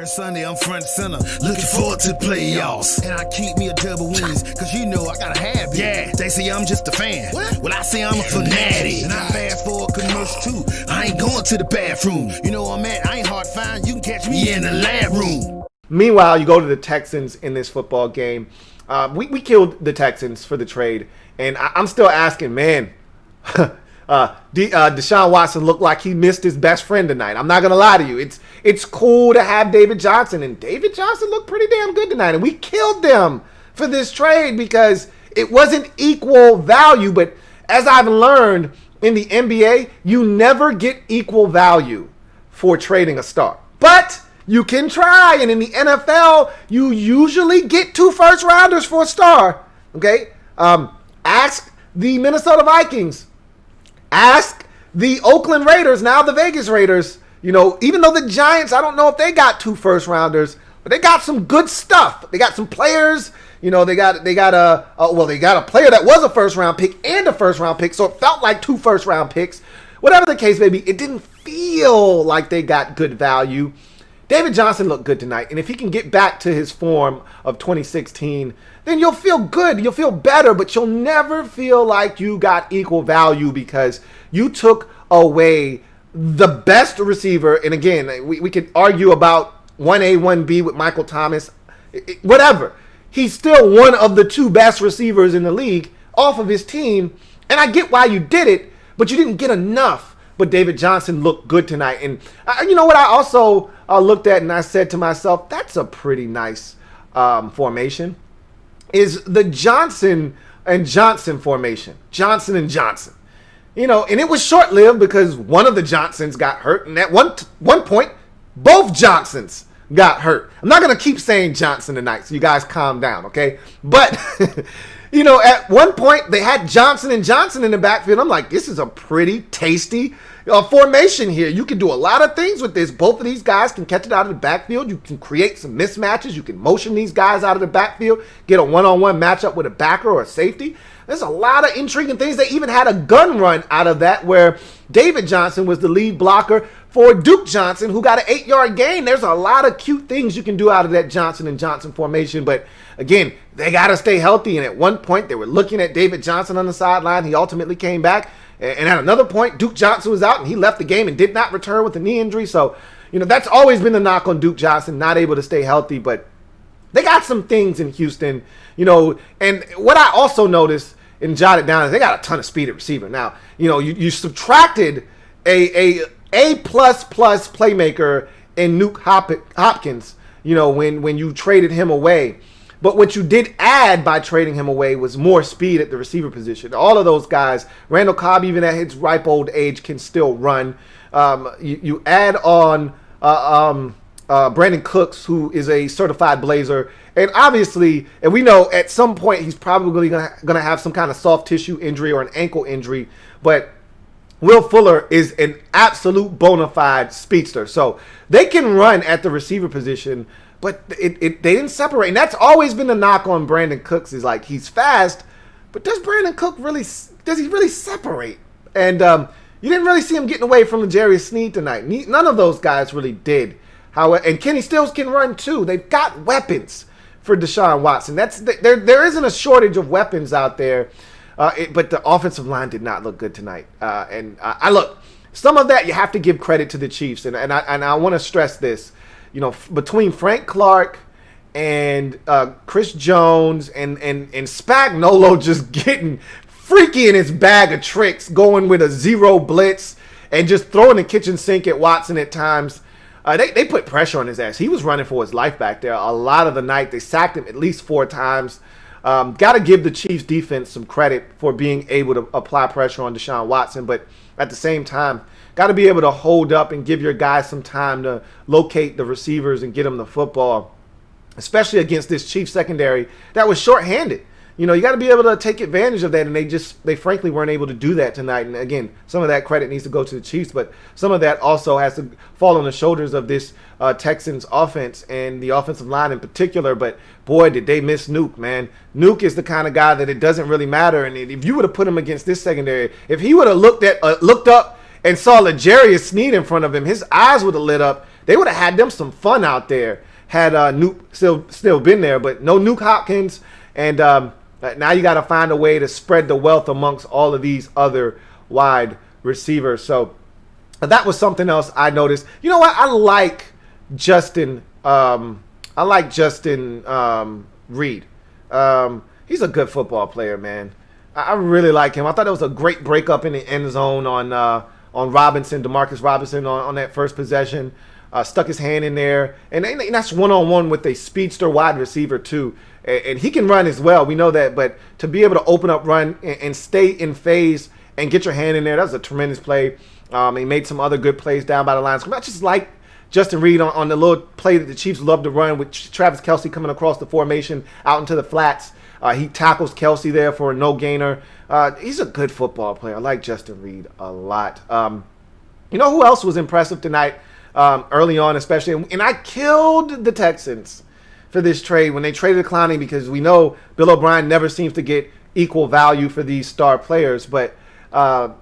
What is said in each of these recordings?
Sunday, I'm front center. Looking forward to the playoffs. And I keep me a double wings, cause you know I gotta have it. Yeah, they say I'm just a fan. What? Well, I say I'm a fanatic. And I fast for a commercial too. I ain't going to the bathroom. You know where I'm at, I ain't hard to find. You can catch me in the lab room. Meanwhile, you go to the Texans in this football game. We killed the Texans for the trade. And I'm still asking, man, Deshaun Watson looked like he missed his best friend tonight. I'm not going to lie to you. It's cool to have David Johnson. And David Johnson looked pretty damn good tonight. And we killed them for this trade because it wasn't equal value. But as I've learned in the NBA, you never get equal value for trading a star. But you can try. And in the NFL, you usually get 2 first-rounders for a star. Okay? Ask the Minnesota Vikings. Ask the Oakland Raiders, now the Vegas Raiders. You know, even though the Giants, I don't know if they got 2 first-rounders, but they got some good stuff. They got some players. You know, they got a player that was a first-round pick and a first-round pick, so it felt like 2 first-round picks. Whatever the case may be, it didn't feel like they got good value. David Johnson looked good tonight, and if he can get back to his form of 2016, then you'll feel good. You'll feel better, but you'll never feel like you got equal value because you took away the best receiver. And again, we could argue about 1A, 1B with Michael Thomas, whatever. He's still one of the 2 best receivers in the league off of his team, and I get why you did it, but you didn't get enough. But David Johnson looked good tonight. And you know what I also looked at and I said to myself, that's a pretty nice formation, is the Johnson and Johnson formation. Johnson and Johnson. You know, and it was short-lived because one of the Johnsons got hurt. And at one point, both Johnsons got hurt. I'm not going to keep saying Johnson tonight, so you guys calm down, okay? But you know, at one point, they had Johnson and Johnson in the backfield. I'm like, this is a pretty tasty formation here. You can do a lot of things with this. Both of these guys can catch it out of the backfield. You can create some mismatches. You can motion these guys out of the backfield, get a one-on-one matchup with a backer or a safety. There's a lot of intriguing things. They even had a gun run out of that where David Johnson was the lead blocker for Duke Johnson, who got an 8-yard gain. There's a lot of cute things you can do out of that Johnson and Johnson formation. But again, they got to stay healthy. And at one point, they were looking at David Johnson on the sideline. He ultimately came back. And at another point, Duke Johnson was out and he left the game and did not return with a knee injury. So, you know, that's always been the knock on Duke Johnson, not able to stay healthy. But they got some things in Houston, you know. And what I also noticed and jotted down is they got a ton of speed at receiver. Now, you know, you subtracted a plus playmaker in Nuke Hopkins, you know, when you traded him away. But what you did add by trading him away was more speed at the receiver position. All of those guys, Randall Cobb, even at his ripe old age, can still run. You add on Brandon Cooks, who is a certified Blazer. And obviously, and we know at some point he's probably going to have some kind of soft tissue injury or an ankle injury. But Will Fuller is an absolute bona fide speedster. So they can run at the receiver position, but they didn't separate. And that's always been the knock on Brandon Cooks is like he's fast, but does he really separate? And you didn't really see him getting away from L'Jarius Sneed tonight. None of those guys really did. And Kenny Stills can run too. They've got weapons for Deshaun Watson. There isn't a shortage of weapons out there. But the offensive line did not look good tonight. I look, some of that you have to give credit to the Chiefs. And I want to stress this. You know, between Frank Clark and Chris Jones and Spagnuolo just getting freaky in his bag of tricks, going with a zero blitz and just throwing the kitchen sink at Watson at times. They put pressure on his ass. He was running for his life back there a lot of the night. They sacked him at least 4 times. Got to give the Chiefs defense some credit for being able to apply pressure on Deshaun Watson, but at the same time, got to be able to hold up and give your guys some time to locate the receivers and get them the football, especially against this Chiefs secondary that was shorthanded. You know, you got to be able to take advantage of that, and they frankly weren't able to do that tonight. And again, some of that credit needs to go to the Chiefs, but some of that also has to fall on the shoulders of this Texans offense and the offensive line in particular. But boy, did they miss Nuke, man. Nuke is the kind of guy that it doesn't really matter. And if you would have put him against this secondary, if he would have looked up and saw L'Jarius Sneed in front of him, his eyes would have lit up. They would have had them some fun out there had Nuke still been there, but no Nuke Hopkins. And now you got to find a way to spread the wealth amongst all of these other wide receivers. So that was something else I noticed. You know what? I like Justin. Reed. He's a good football player, man. I really like him. I thought it was a great breakup in the end zone on Robinson, Demarcus Robinson on that first possession. Stuck his hand in there, and that's one-on-one with a speedster wide receiver too. And he can run as well. We know that, but to be able to open up, run, and stay in phase and get your hand in there, that was a tremendous play. He made some other good plays down by the line. I just like Justin Reed on the little play that the Chiefs love to run with Travis Kelce coming across the formation out into the flats. He tackles Kelce there for a no-gainer. He's a good football player. I like Justin Reed a lot. You know who else was impressive tonight early on especially? And I killed the Texans for this trade when they traded Clowney, because we know Bill O'Brien never seems to get equal value for these star players. But that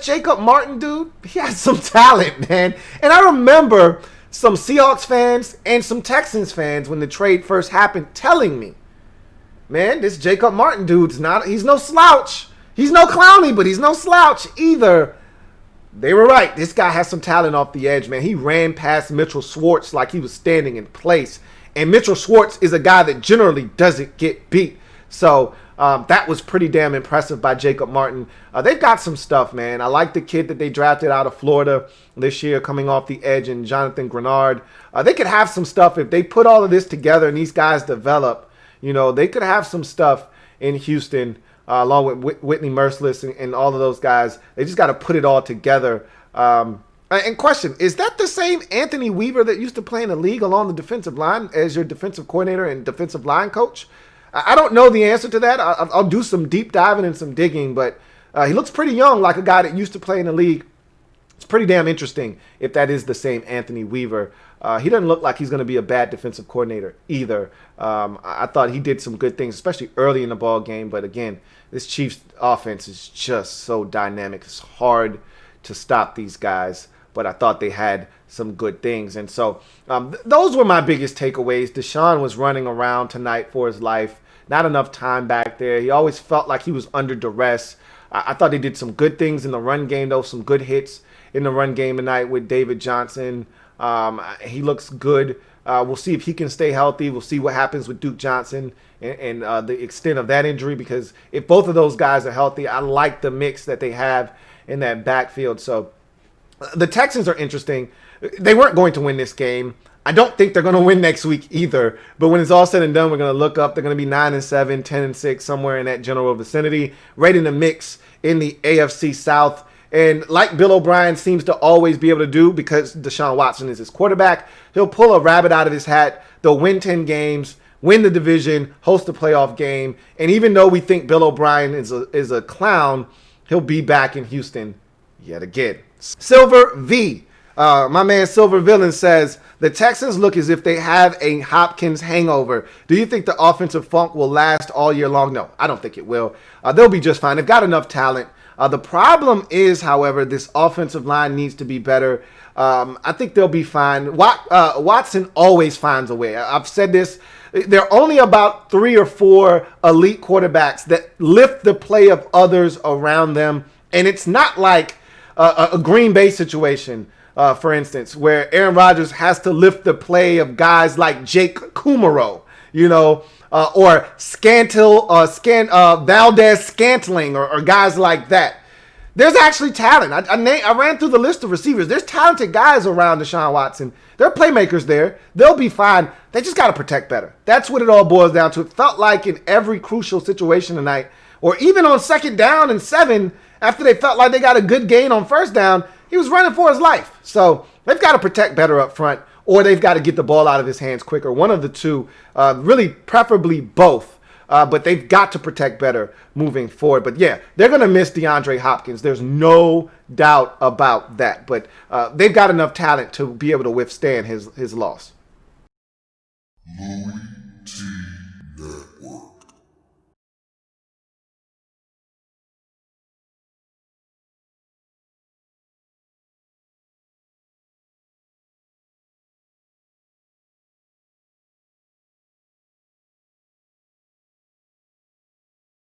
Jacob Martin dude, he has some talent, man. And I remember some Seahawks fans and some Texans fans when the trade first happened telling me, man, this Jacob Martin dude's he's no slouch. He's no Clowney, but he's no slouch either. They were right. This guy has some talent off the edge, man. He ran past Mitchell Schwartz like he was standing in place. And Mitchell Schwartz is a guy that generally doesn't get beat. So that was pretty damn impressive by Jacob Martin. They've got some stuff, man. I like the kid that they drafted out of Florida this year coming off the edge, and Jonathan Grenard. They could have some stuff if they put all of this together and these guys develop. You know, they could have some stuff in Houston along with Whitney Merciless and all of those guys. They just got to put it all together. And question, is that the same Anthony Weaver that used to play in the league along the defensive line as your defensive coordinator and defensive line coach? I don't know the answer to that. I'll do some deep diving and some digging, but he looks pretty young, like a guy that used to play in the league. It's pretty damn interesting if that is the same Anthony Weaver. He doesn't look like he's going to be a bad defensive coordinator either. I thought he did some good things, especially early in the ball game. But again, this Chiefs offense is just so dynamic. It's hard to stop these guys. But I thought they had some good things. And so those were my biggest takeaways. Deshaun was running around tonight for his life. Not enough time back there. He always felt like he was under duress. I thought they did some good things in the run game, though. Some good hits in the run game tonight with David Johnson. He looks good. We'll see if he can stay healthy. We'll see what happens with Duke Johnson and the extent of that injury, because if both of those guys are healthy, I like the mix that they have in that backfield. So the Texans are interesting. They weren't going to win this game. I don't think they're going to win next week either. But when it's all said and done, we're going to look up. They're going to be 9-7, 10-6, somewhere in that general vicinity, right in the mix in the AFC South. And like Bill O'Brien seems to always be able to do, because Deshaun Watson is his quarterback, he'll pull a rabbit out of his hat. They'll win 10 games, win the division, host a playoff game. And even though we think Bill O'Brien is a clown, he'll be back in Houston yet again. Silver V. My man Silver Villain says, the Texans look as if they have a Hopkins hangover. Do you think the offensive funk will last all year long? No, I don't think it will. They'll be just fine. They've got enough talent. The problem is, however, this offensive line needs to be better. I think they'll be fine. Watson always finds a way. I've said this. There are only about 3 or 4 elite quarterbacks that lift the play of others around them. And it's not like a Green Bay situation, for instance, where Aaron Rodgers has to lift the play of guys like Jake Kumaro, or Valdez Scantling, or guys like that. There's actually talent. I ran through the list of receivers. There's talented guys around Deshaun Watson. There are playmakers there. They'll be fine. They just got to protect better. That's what it all boils down to. It felt like in every crucial situation tonight, or even on 2nd down and 7, after they felt like they got a good gain on 1st down, he was running for his life. So they've got to protect better up front, or they've got to get the ball out of his hands quicker. One of the two, really preferably both. But they've got to protect better moving forward. But yeah, they're going to miss DeAndre Hopkins. There's no doubt about that. But they've got enough talent to be able to withstand his loss. LouieTeeNetwork.